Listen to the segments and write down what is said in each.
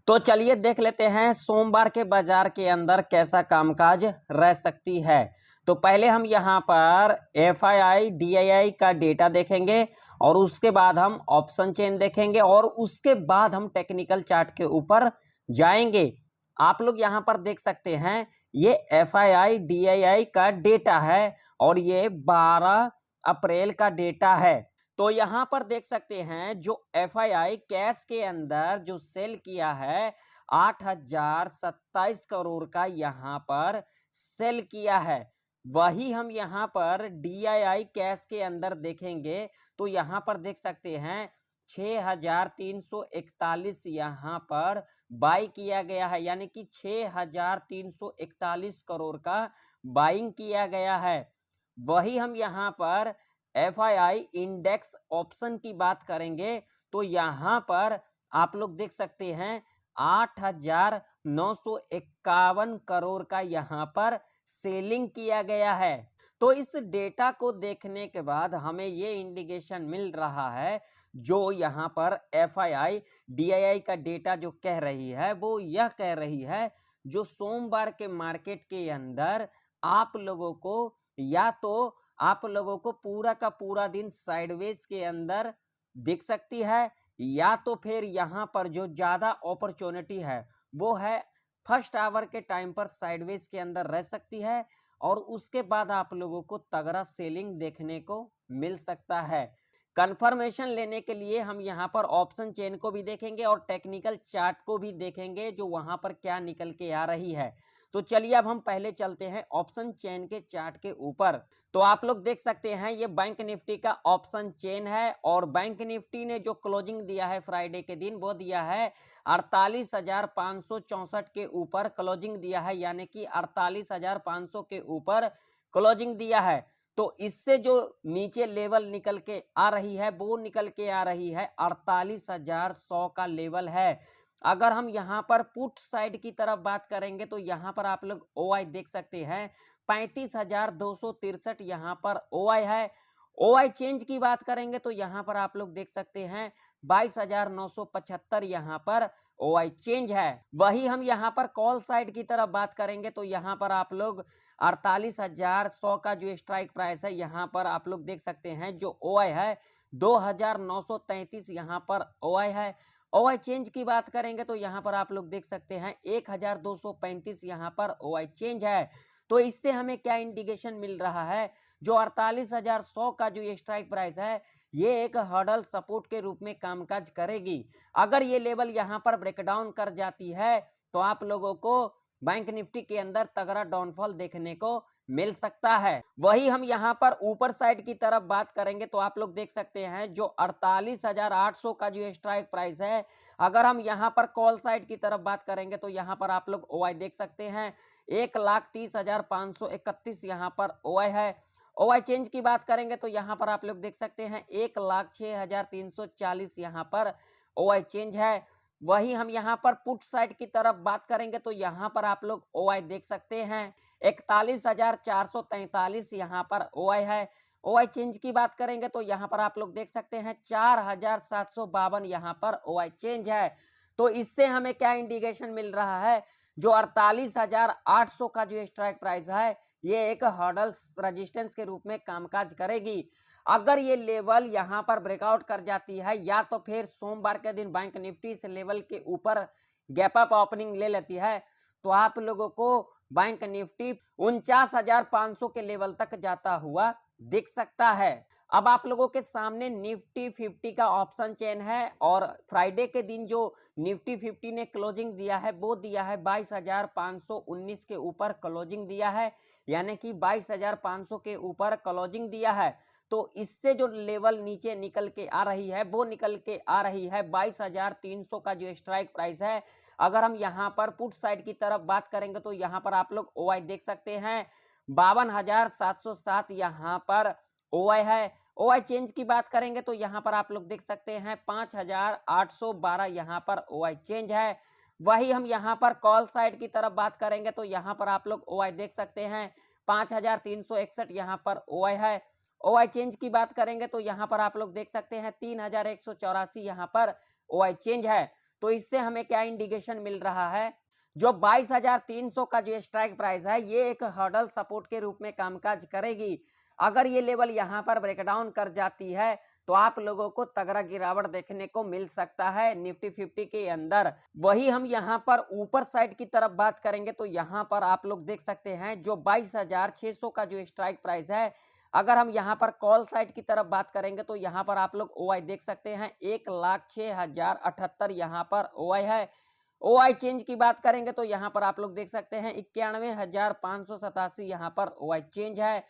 तो चलिए देख लेते हैं सोमवार के बाजार के अंदर कैसा कामकाज रह सकती है। तो पहले हम यहाँ पर एफआईआई डीआईआई का डेटा देखेंगे और उसके बाद हम ऑप्शन चेन देखेंगे और उसके बाद हम टेक्निकल चार्ट के ऊपर जाएंगे। आप लोग यहाँ पर देख सकते हैं ये एफआईआई डीआईआई का डेटा है और ये 12 अप्रैल का डेटा है। तो यहाँ पर देख सकते हैं जो एफआईआई कैश के अंदर जो सेल किया है 8,027 करोड़ का यहाँ पर सेल किया है। वही हम यहाँ पर डीआईआई कैश के अंदर देखेंगे तो यहाँ पर देख सकते हैं 6,341 यहाँ पर बाई किया गया है, यानी कि 6,341 करोड़ का बाइंग किया गया है। वही हम यहाँ पर एफआईआई इंडेक्स ऑप्शन की बात करेंगे तो यहाँ पर आप लोग देख सकते हैं 8,951 करोड़ का यहाँ पर सेलिंग किया गया है। तो इस डेटा को देखने के बाद हमें ये इंडिकेशन मिल रहा है, जो यहाँ पर एफआईआई डीआईआई का डेटा जो कह रही है वो यह कह रही है, जो सोमवार के मार्केट के अंदर आप लोगों को या तो आप लोगों को पूरा का पूरा दिन साइडवेज के अंदर दिख सकती है, या तो फिर यहाँ पर जो ज्यादा अपॉर्चुनिटी है वो है फर्स्ट आवर के टाइम पर साइडवेज के अंदर रह सकती है और उसके बाद आप लोगों को तगड़ा सेलिंग देखने को मिल सकता है। कंफर्मेशन लेने के लिए हम यहाँ पर ऑप्शन चेन को भी देखेंगे और टेक्निकल चार्ट को भी देखेंगे, जो वहां पर क्या निकल के आ रही है। तो चलिए अब हम पहले चलते हैं ऑप्शन चेन के चार्ट के ऊपर। तो आप लोग देख सकते हैं ये बैंक निफ्टी का ऑप्शन चेन है और बैंक निफ्टी ने जो क्लोजिंग दिया है फ्राइडे के दिन वो दिया है 48,564 के ऊपर क्लोजिंग दिया है, यानी कि 48,500 के ऊपर क्लोजिंग दिया है। तो इससे जो नीचे लेवल निकल के आ रही है वो निकल के आ रही है 48,100 का लेवल है। अगर हम यहाँ पर पुट साइड की तरफ बात करेंगे तो यहाँ पर आप लोग ओआई देख सकते हैं 35,263 यहाँ पर ओआई है। ओआई चेंज की बात करेंगे तो यहाँ पर आप लोग देख सकते हैं 22,975 यहाँ पर ओआई चेंज है। वही हम यहाँ पर कॉल साइड की तरफ बात करेंगे तो यहाँ पर आप लोग 48,100 का जो स्ट्राइक प्राइस है यहाँ पर आप लोग देख सकते हैं, जो ओआई है 2,933 यहाँ पर ओआई है। ओआई चेंज की बात करेंगे तो यहाँ पर आप लोग देख सकते हैं 1,235 यहाँ पर ओआई चेंज है। तो इससे हमें क्या इंडिकेशन मिल रहा है, जो 48,100 का जो ये स्ट्राइक प्राइस है ये एक हर्डल सपोर्ट के रूप में कामकाज करेगी। अगर ये लेवल यहाँ पर ब्रेकडाउन कर जाती है तो आप लोगों को बैंक निफ्टी के अंदर तगड़ा डाउनफॉल देखने को मिल सकता है। वही हम यहाँ पर ऊपर साइड की तरफ बात करेंगे तो आप लोग देख सकते हैं जो 48,800 का जो स्ट्राइक प्राइस है, अगर हम यहाँ पर कॉल साइड की तरफ बात करेंगे तो यहाँ पर आप लोग ओआई देख सकते हैं 1,30,531 यहाँ पर ओआई है। ओआई चेंज की बात करेंगे तो यहाँ पर आप लोग देख सकते हैं 1,06,340 यहाँ पर ओआई चेंज है। वही हम यहाँ पर पुट साइड की तरफ बात करेंगे तो यहाँ पर आप लोग ओआई देख सकते हैं 41,443 यहाँ पर ओआई है। ओआई चेंज की बात करेंगे तो यहाँ पर आप लोग देख सकते हैं 4,752 यहाँ पर ओआई चेंज है। तो इससे हमें क्या इंडिकेशन मिल रहा है, जो 48,800 का जो स्ट्राइक प्राइस है ये एक हर्डल रेजिस्टेंस के रूप में कामकाज करेगी। अगर ये लेवल यहाँ पर ब्रेकआउट कर जाती है या तो फिर सोमवार के दिन बैंक निफ्टी इस लेवल के ऊपर गैप अप ओपनिंग ले लेती है तो आप लोगों को बैंक निफ्टी 49,500 के लेवल तक जाता हुआ दिख सकता है। अब आप लोगों के सामने निफ्टी 50 का ऑप्शन चेन है और फ्राइडे के दिन जो निफ्टी 50 ने क्लोजिंग दिया है वो दिया है 22,519 के ऊपर क्लोजिंग दिया है, यानी कि 22,500 के ऊपर क्लोजिंग दिया है। तो इससे जो लेवल नीचे निकल के आ रही है वो निकल के आ रही है 22,300 का जो स्ट्राइक प्राइस है। अगर हम यहाँ पर पुट साइड की तरफ बात करेंगे तो यहाँ पर आप लोग ओआई देख सकते हैं 52,707 यहाँ पर ओआई है। ओआई चेंज की बात करेंगे तो यहाँ पर आप लोग देख सकते हैं 5,812 यहाँ पर ओआई चेंज है। वही हम यहाँ पर कॉल साइड की तरफ बात करेंगे तो यहाँ पर आप लोग ओआई देख सकते हैं 5,361 यहाँ पर ओआई है। ओआई चेंज की बात करेंगे तो यहाँ पर आप लोग देख सकते हैं 3,184 यहाँ पर ओआई चेंज है। तो इससे हमें क्या इंडिकेशन मिल रहा है, जो 22,300 का जो स्ट्राइक प्राइस है, ये एक हर्डल सपोर्ट के रूप में कामकाज करेगी। अगर ये लेवल यहाँ पर ब्रेकडाउन कर जाती है, तो आप लोगों को तगड़ा गिरावट देखने को मिल सकता है निफ्टी 50 के अंदर। वही हम यहाँ पर ऊपर साइड की तरफ बात करेंगे, तो यहाँ पर आप लोग देख सकते हैं जो 22,600 का जो स्ट्राइक प्राइस है, अगर हम यहाँ पर कॉल साइड की तरफ बात करेंगे, तो यहाँ पर आप लोग ओआई देख सकते हैं 1,06,078 यहाँ पर ओआई है। ओआई चेंज की बात करेंगे, तो यहाँ पर आप लोग देख सकते हैं 91,587 यहाँ पर ओआई चेंज है।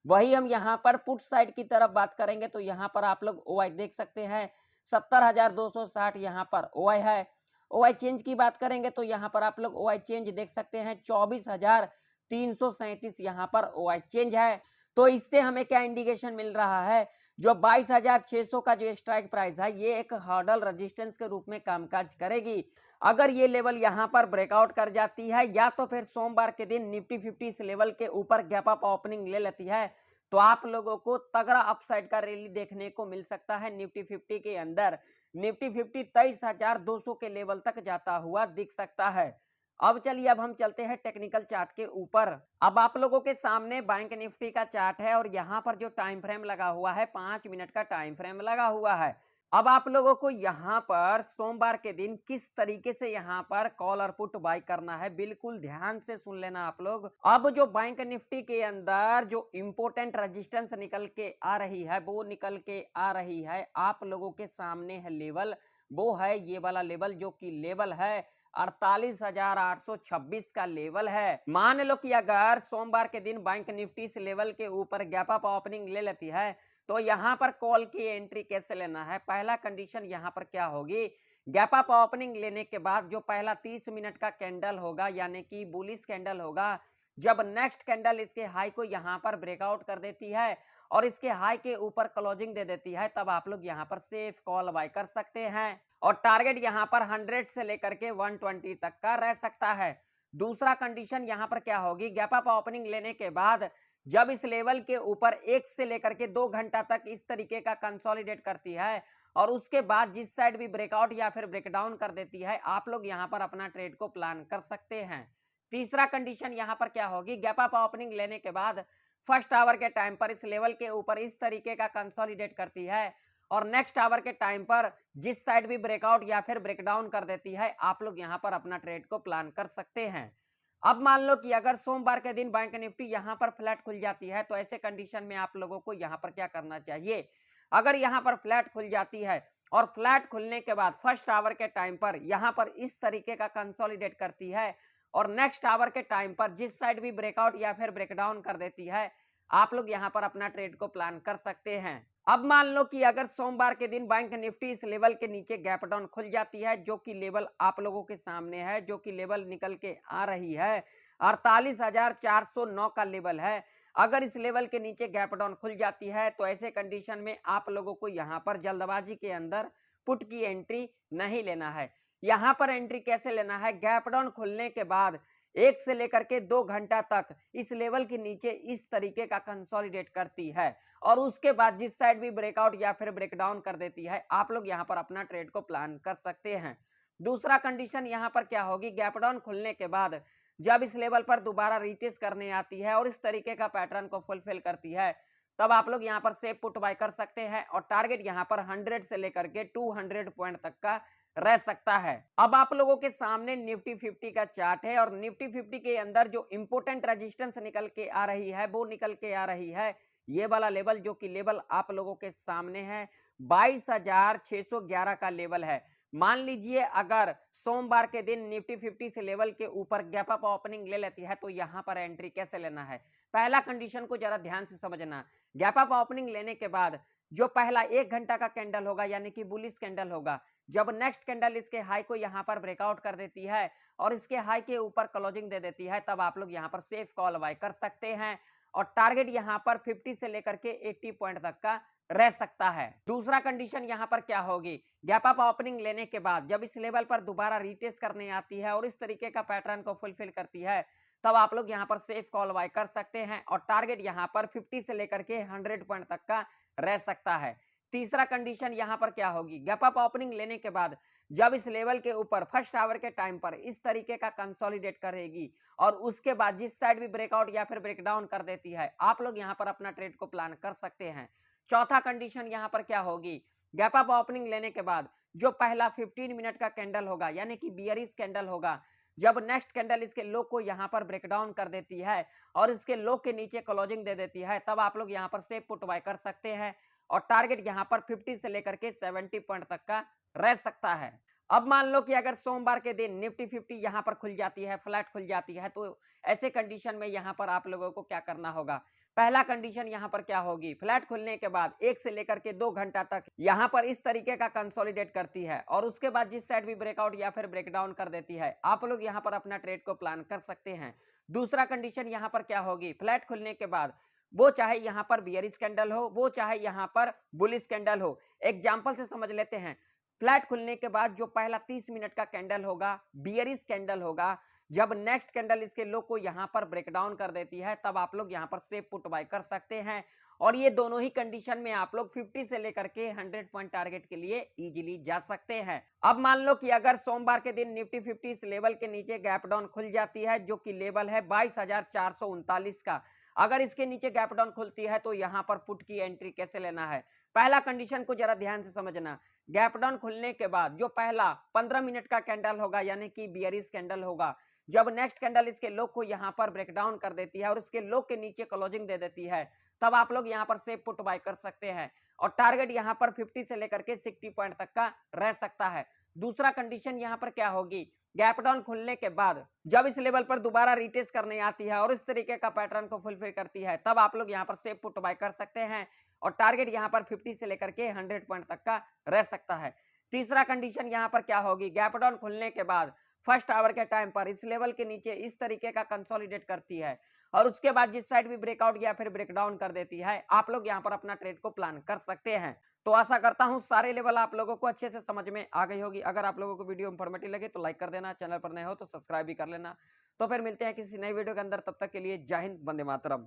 वही हम यहाँ पर पुट साइड की तरफ बात करेंगे, तो यहाँ पर आप लोग ओआई देख सकते हैं 70,260 यहाँ पर ओआई है। ओआई चेंज की बात करेंगे, तो यहाँ पर आप लोग ओआई चेंज देख सकते हैं 24,337 यहाँ पर ओआई चेंज है। तो इससे हमें क्या इंडिकेशन मिल रहा है, जो 22,600 का जो स्ट्राइक प्राइस है, ये एक हर्डल रेजिस्टेंस के रूप में कामकाज करेगी। अगर ये लेवल यहाँ पर ब्रेकआउट कर जाती है, या तो फिर सोमवार के दिन निफ्टी 50 इस लेवल के ऊपर गैप अप ओपनिंग ले लेती है, तो आप लोगों को तगड़ा अपसाइड का रैली देखने को मिल सकता है निफ्टी 50 के अंदर। निफ्टी 50 23,200 के लेवल तक जाता हुआ दिख सकता है। अब हम चलते हैं टेक्निकल चार्ट के ऊपर। अब आप लोगों के सामने बैंक निफ्टी का चार्ट है, और यहाँ पर जो टाइम फ्रेम लगा हुआ है 5 मिनट का टाइम फ्रेम लगा हुआ है। अब आप लोगों को यहाँ पर सोमवार के दिन किस तरीके से यहाँ पर कॉल और पुट बाय करना है, बिल्कुल ध्यान से सुन लेना आप लोग। अब जो बैंक निफ्टी के अंदर जो इंपोर्टेंट रेजिस्टेंस निकल के आ रही है, वो निकल के आ रही है आप लोगों के सामने है लेवल, वो है ये वाला लेवल, जो कि लेवल है 48,826 का लेवल है। मान लो कि अगर सोमवार के दिन बैंक निफ्टी इस लेवल के ऊपर गैप अप ओपनिंग ले लेती है, तो यहाँ पर कॉल की एंट्री कैसे लेना है। पहला कंडीशन यहाँ पर क्या होगी, गैप अप ओपनिंग लेने के बाद जो पहला 30 मिनट का कैंडल होगा, यानी कि बुलिश कैंडल होगा, जब नेक्स्ट कैंडल इसके हाई को यहाँ पर ब्रेकआउट कर देती है और इसके हाई के ऊपर क्लोजिंग दे देती है, तब आप लोग यहाँ पर सेफ कॉल बाय कर सकते हैं। और टारगेट यहाँ पर 100 से लेकर के 120 तक का रह सकता है। दूसरा कंडीशन यहाँ पर क्या होगी, गैप अप ओपनिंग लेने के बाद जब इस लेवल के ऊपर 1 से लेकर के 2 घंटा तक इस तरीके का कंसोलिडेट करती है, और उसके बाद जिस साइड भी ब्रेकआउट या फिर ब्रेकडाउन कर देती है, आप लोग यहाँ पर अपना ट्रेड को प्लान कर सकते हैं। तीसरा कंडीशन यहाँ पर क्या होगी, गैप अप ओपनिंग लेने के बाद फर्स्ट आवर के टाइम पर इस लेवल के ऊपर इस तरीके का कंसोलिडेट करती है, और नेक्स्ट आवर के टाइम पर जिस साइड भी ब्रेकआउट या फिर ब्रेकडाउन कर देती है, आप लोग यहाँ पर अपना ट्रेड को प्लान कर सकते हैं। अब मान लो कि अगर सोमवार के दिन बैंक निफ्टी यहाँ पर फ्लैट खुल जाती है, तो ऐसे कंडीशन में आप लोगों को यहाँ पर क्या करना चाहिए। अगर यहाँ पर फ्लैट खुल जाती है और फ्लैट खुलने के बाद फर्स्ट आवर के टाइम पर यहाँ पर इस तरीके का कंसोलिडेट करती है, और नेक्स्ट आवर के टाइम पर जिस साइड भी ब्रेकआउट या फिर ब्रेकडाउन कर देती है, आप लोग यहाँ पर अपना ट्रेड को प्लान कर सकते हैं। अब मान लो कि अगर सोमवार के दिन बैंक निफ्टी इस लेवल के नीचे गैप डाउन खुल जाती है, जो कि लेवल आप लोगों के सामने है, जो कि लेवल निकल के आ रही है 48,409 का लेवल है। अगर इस लेवल के नीचे गैप डाउन खुल जाती है, तो ऐसे कंडीशन में आप लोगों को यहाँ पर जल्दबाजी के अंदर पुट की एंट्री नहीं लेना है। यहाँ पर एंट्री कैसे लेना है, गैप डाउन खुलने के बाद 1 से लेकर के 2 घंटा तक इस लेवल के नीचे इस तरीके का कंसोलिडेट करती है, और उसके बाद जिस साइड भी ब्रेकआउट या फिर ब्रेकडाउन कर देती है, आप लोग यहाँ पर अपना ट्रेड को प्लान कर सकते हैं। दूसरा कंडीशन यहाँ पर क्या होगी, गैप डाउन खुलने के बाद जब इस लेवल पर दोबारा रीटेस्ट करने आती है और इस तरीके का पैटर्न को फुलफिल करती है, तब आप लोग यहाँ पर सेफ पुट बाय कर सकते हैं, और टारगेट यहाँ पर 100 से लेकर के 200 पॉइंट तक का रह सकता है। अब आप लोगों के सामने निफ्टी 50 का चार्ट है, और निफ्टी 50 के अंदर जो इंपोर्टेंट रेजिस्टेंस निकल के आ रही है, वो निकल के आ रही है ये वाला लेवल, जो कि लेवल आप लोगों के सामने है 22,611 का लेवल है। मान लीजिए अगर सोमवार के दिन निफ्टी 50 से लेवल के ऊपर गैप अप ओपनिंग ले लेती है, तो यहाँ पर एंट्री कैसे लेना है। पहला कंडीशन को जरा ध्यान से समझना, गैप अप ओपनिंग लेने के बाद जो पहला 1 घंटा का कैंडल होगा, यानी कि बुलिश कैंडल होगा, जब नेक्स्ट कैंडल इसके हाई को यहाँ पर ब्रेकआउट कर देती है और इसके हाई के ऊपर क्लोजिंग दे देती है, तब आप लोग यहाँ पर सेफ कॉल बाय कर सकते हैं, और टारगेट यहाँ पर 50 से लेकर के 80 पॉइंट तक का रह सकता है। दूसरा कंडीशन यहाँ पर क्या होगी, गैप अप ओपनिंग लेने के बाद जब इस लेवल पर दोबारा रीटेस्ट करने आती है और इस तरीके का पैटर्न को फुलफिल करती है, तब आप लोग यहाँ पर सेफ कॉल बाय कर सकते हैं, और टारगेट यहाँ पर 50 से लेकर के 100 पॉइंट तक का रह सकता है। तीसरा कंडीशन यहाँ पर क्या होगी, गैप अप ओपनिंग लेने के बाद जब इस लेवल के ऊपर फर्स्ट आवर के टाइम पर इस तरीके का कंसोलिडेट करेगी और उसके बाद जिस साइड भी ब्रेकआउट या फिर ब्रेकडाउन कर देती है, आप लोग यहाँ पर अपना ट्रेड को प्लान कर सकते हैं। चौथा कंडीशन यहाँ पर क्या होगी, गैप अप ओपनिंग लेने के बाद जो पहला 15 मिनट का कैंडल होगा यानी कि बियरिश कैंडल होगा, जब नेक्स्ट कैंडल इसके लो को यहाँ पर ब्रेकडाउन कर देती है और इसके लो के नीचे क्लोजिंग दे देती है, तब आप लोग यहाँ पर सेफ पुट बाय कर सकते हैं और टारगेट यहाँ पर 50 से लेकर के 70 पॉइंट तक का रह सकता है। अब मान लो कि अगर सोमवार के दिन निफ्टी 50 यहाँ पर खुल जाती है, फ्लैट खुल जाती है, तो ऐसे कंडीशन में यहाँ पर आप लोगों को क्या करना होगा। पहला कंडीशन यहाँ पर क्या होगी, फ्लैट खुलने के बाद 1 से लेकर के 2 घंटा तक यहाँ पर इस तरीके का कंसोलिडेट करती है और उसके बाद जिस साइड भी ब्रेकआउट या फिर ब्रेकडाउन कर देती है, आप लोग यहाँ पर अपना ट्रेड को प्लान कर सकते हैं। दूसरा कंडीशन यहाँ पर क्या होगी, फ्लैट खुलने के बाद वो चाहे यहाँ पर बियरिश कैंडल हो, वो चाहे यहाँ पर बुलिश कैंडल हो। एग्जाम्पल से समझ लेते हैं, फ्लैट खुलने के बाद जो पहला 30 मिनट का कैंडल होगा, बियरिश कैंडल होगा, जब नेक्स्ट कैंडल इसके लो को यहाँ पर ब्रेकडाउन कर देती है, तब आप लोग यहाँ पर सेफ पुट बाय कर सकते हैं और ये दोनों ही कंडीशन में आप लोग 50 से लेकर के 100 पॉइंट टारगेट के लिए इजीली जा सकते हैं। अब मान लो कि अगर सोमवार के दिन निफ्टी 50 इस लेवल के नीचे गैप डाउन खुल जाती है, जो कि लेवल है 22,439 का, अगर इसके नीचे गैप डाउन खुलती है तो यहाँ पर पुट की एंट्री कैसे लेना है। पहला कंडीशन को जरा ध्यान से समझना, गैप डाउन खुलने के बाद जो पहला 15 मिनट का कैंडल होगा यानी कि बियरिश कैंडल होगा, जब नेक्स्ट कैंडल इसके लो को यहाँ पर ब्रेकडाउन कर देती है और उसके लो के नीचे क्लोजिंग दे देती है, तब आप लोग यहाँ पर सेफ पुट बाय कर सकते हैं और टारगेट यहाँ पर 50 से लेकर के 60 पॉइंट तक का रह सकता है। दूसरा कंडीशन यहाँ पर क्या होगी, गैप डाउन खुलने के बाद जब इस लेवल पर दोबारा रिटेस्ट करने आती है और इस तरीके का पैटर्न को फुलफिल करती है, तब आप लोग यहाँ पर सेफ पुट बाय कर सकते हैं और टारगेट यहाँ पर 50 से लेकर के 100 पॉइंट तक का रह सकता है। तीसरा कंडीशन यहाँ पर क्या होगी, गैप डाउन खुलने के बाद फर्स्ट आवर के टाइम पर इस लेवल के नीचे इस तरीके का कंसोलिडेट करती है और उसके बाद जिस साइड भी ब्रेकआउट या फिर ब्रेकडाउन कर देती है, आप लोग यहाँ पर अपना ट्रेड को प्लान कर सकते हैं। तो आशा करता हूँ सारे लेवल आप लोगों को अच्छे से समझ में आ गई होगी। अगर आप लोगों को वीडियो इंफॉर्मेटिव लगे तो लाइक कर देना, चैनल पर नए हो तो सब्सक्राइब भी कर लेना। तो फिर मिलते हैं किसी नई वीडियो के अंदर, तब तक के लिए जय हिंद, वंदे मातरम।